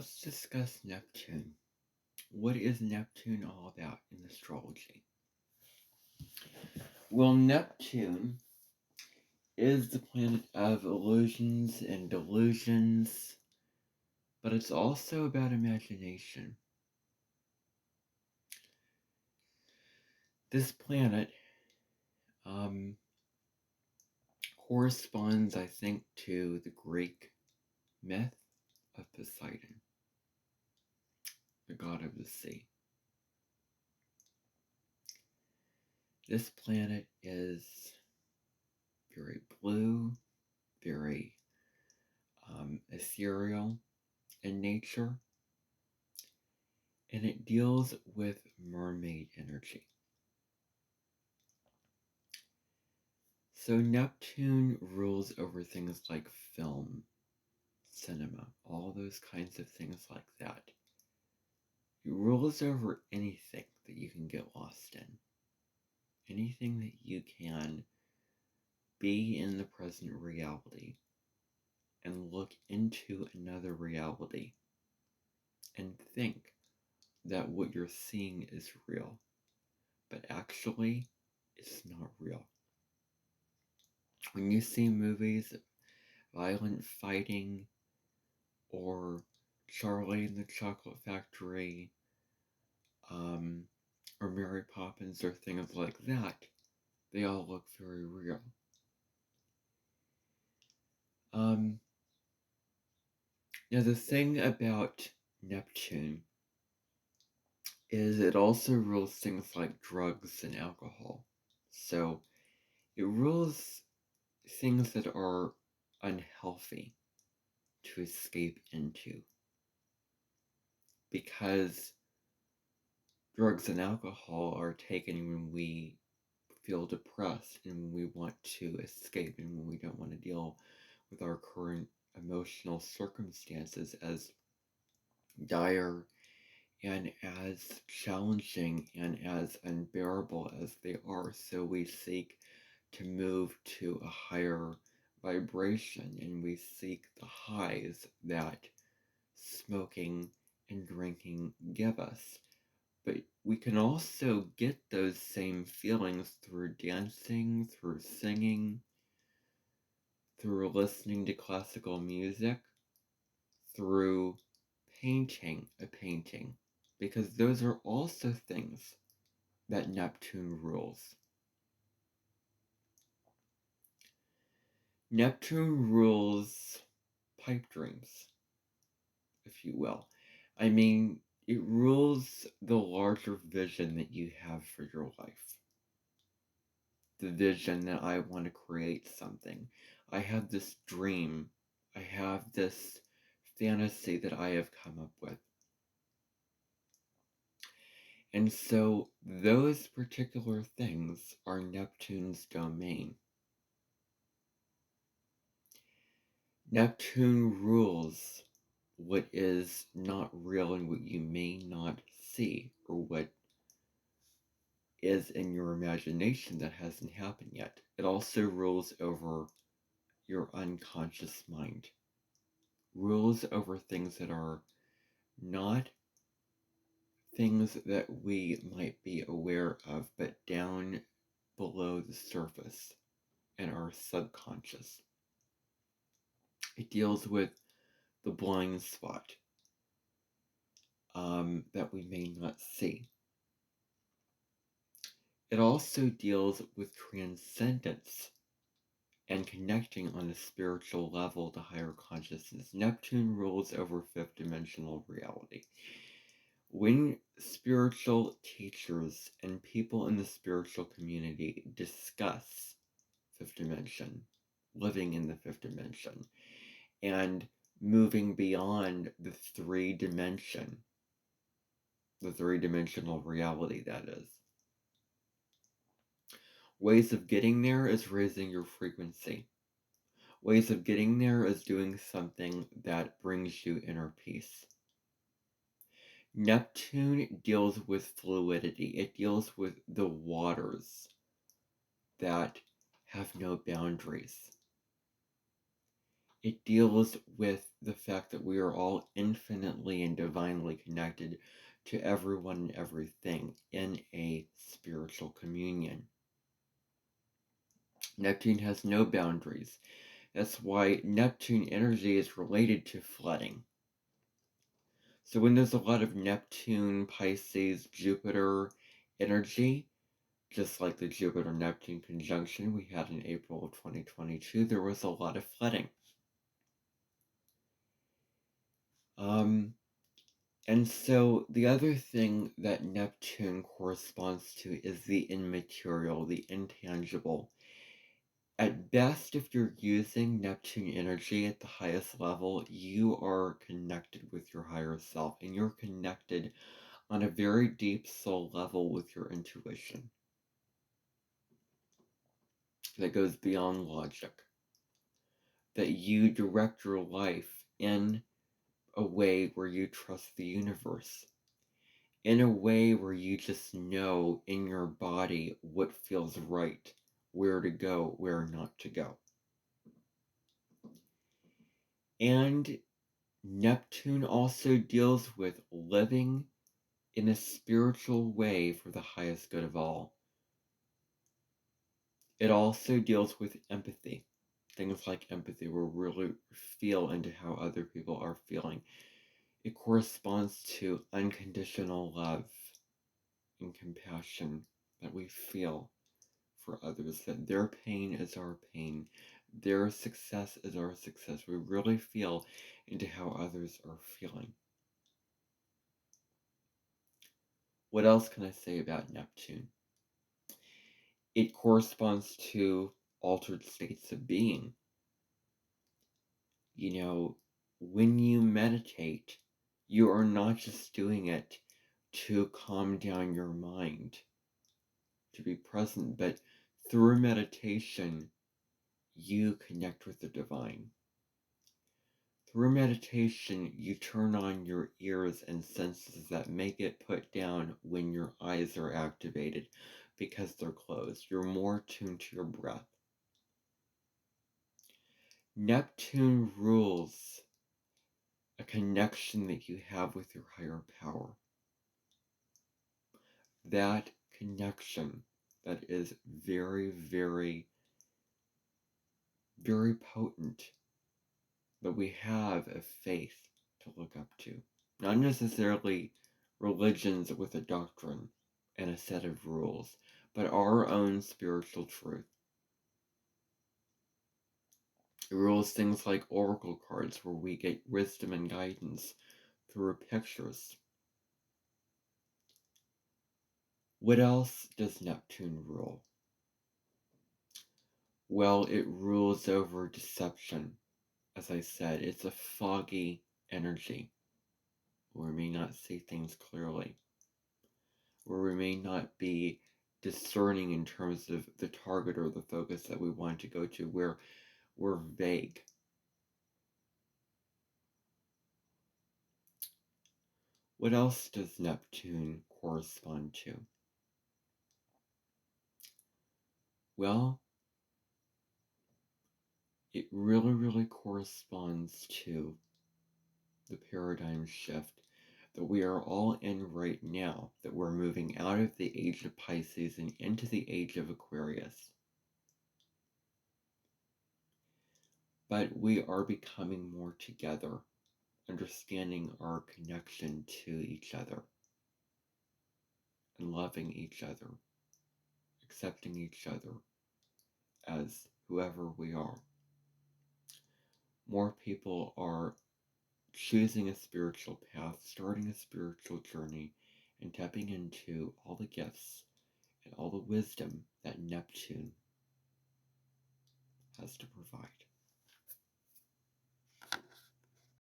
Let's discuss Neptune. What is Neptune all about in astrology? Well, Neptune is the planet of illusions and delusions, but it's also about imagination. This planet corresponds, I think, to the Greek myth of Poseidon, the god of the sea. This planet is very blue, very ethereal in nature, and it deals with mermaid energy. So Neptune rules over things like film, cinema, all those kinds of things like that. It rules over anything that you can get lost in, anything that you can be in the present reality and look into another reality and think that what you're seeing is real, but actually it's not real. When you see movies of violent fighting or Charlie and the Chocolate Factory, or Mary Poppins or things like that, they all look very real. Now the thing about Neptune is it also rules things like drugs and alcohol. So it rules things that are unhealthy to escape into. Because drugs and alcohol are taken when we feel depressed and when we want to escape and when we don't want to deal with our current emotional circumstances, as dire and as challenging and as unbearable as they are. So we seek to move to a higher vibration, and we seek the highs that smoking and drinking give us. But we can also get those same feelings through dancing, through singing, through listening to classical music, through painting a painting, because those are also things that Neptune rules. Neptune rules pipe dreams, if you will. I mean, it rules the larger vision that you have for your life. The vision that I want to create something. I have this dream. I have this fantasy that I have come up with. And so those particular things are Neptune's domain. Neptune rules what is not real and what you may not see, or what is in your imagination that hasn't happened yet. It also rules over your unconscious mind, rules over things that are not things that we might be aware of, but down below the surface in our subconscious. It deals with the blind spot that we may not see. It also deals with transcendence and connecting on a spiritual level to higher consciousness. Neptune rules over fifth dimensional reality. When spiritual teachers and people in the spiritual community discuss fifth dimension, living in the fifth dimension, and moving beyond the three-dimensional reality, that is. Ways of getting there is raising your frequency. Ways of getting there is doing something that brings you inner peace. Neptune deals with fluidity. It deals with the waters that have no boundaries. It deals with the fact that we are all infinitely and divinely connected to everyone and everything in a spiritual communion. Neptune has no boundaries. That's why Neptune energy is related to flooding. So when there's a lot of Neptune, Pisces, Jupiter energy, just like the Jupiter-Neptune conjunction we had in April of 2022, there was a lot of flooding. And so the other thing that Neptune corresponds to is the immaterial, the intangible. At best, if you're using Neptune energy at the highest level, you are connected with your higher self, and you're connected on a very deep soul level with your intuition that goes beyond logic. That you direct your life in a way where you trust the universe, in a way where you just know in your body what feels right, where to go, where not to go. And Neptune also deals with living in a spiritual way for the highest good of all. It also deals with empathy. Things like empathy, where we really feel into how other people are feeling. It corresponds to unconditional love and compassion that we feel for others, that their pain is our pain, their success is our success. We really feel into how others are feeling. What else can I say about Neptune? It corresponds to altered states of being. You know, when you meditate, you are not just doing it to calm down your mind, to be present, but through meditation, you connect with the divine. Through meditation, you turn on your ears and senses that make it put down when your eyes are activated because they're closed. You're more tuned to your breath. Neptune rules a connection that you have with your higher power. That connection that is very, very, very potent, that we have a faith to look up to. Not necessarily religions with a doctrine and a set of rules, but our own spiritual truth. It rules things like oracle cards, where we get wisdom and guidance through pictures. What else does Neptune rule? Well, it rules over deception. As I said, it's a foggy energy where we may not see things clearly, where we may not be discerning in terms of the target or the focus that we want to go to, where we're vague. What else does Neptune correspond to? Well, it really, really corresponds to the paradigm shift that we are all in right now, that we're moving out of the age of Pisces and into the age of Aquarius. But we are becoming more together, understanding our connection to each other, and loving each other, accepting each other as whoever we are. More people are choosing a spiritual path, starting a spiritual journey, and tapping into all the gifts and all the wisdom that Neptune has to provide.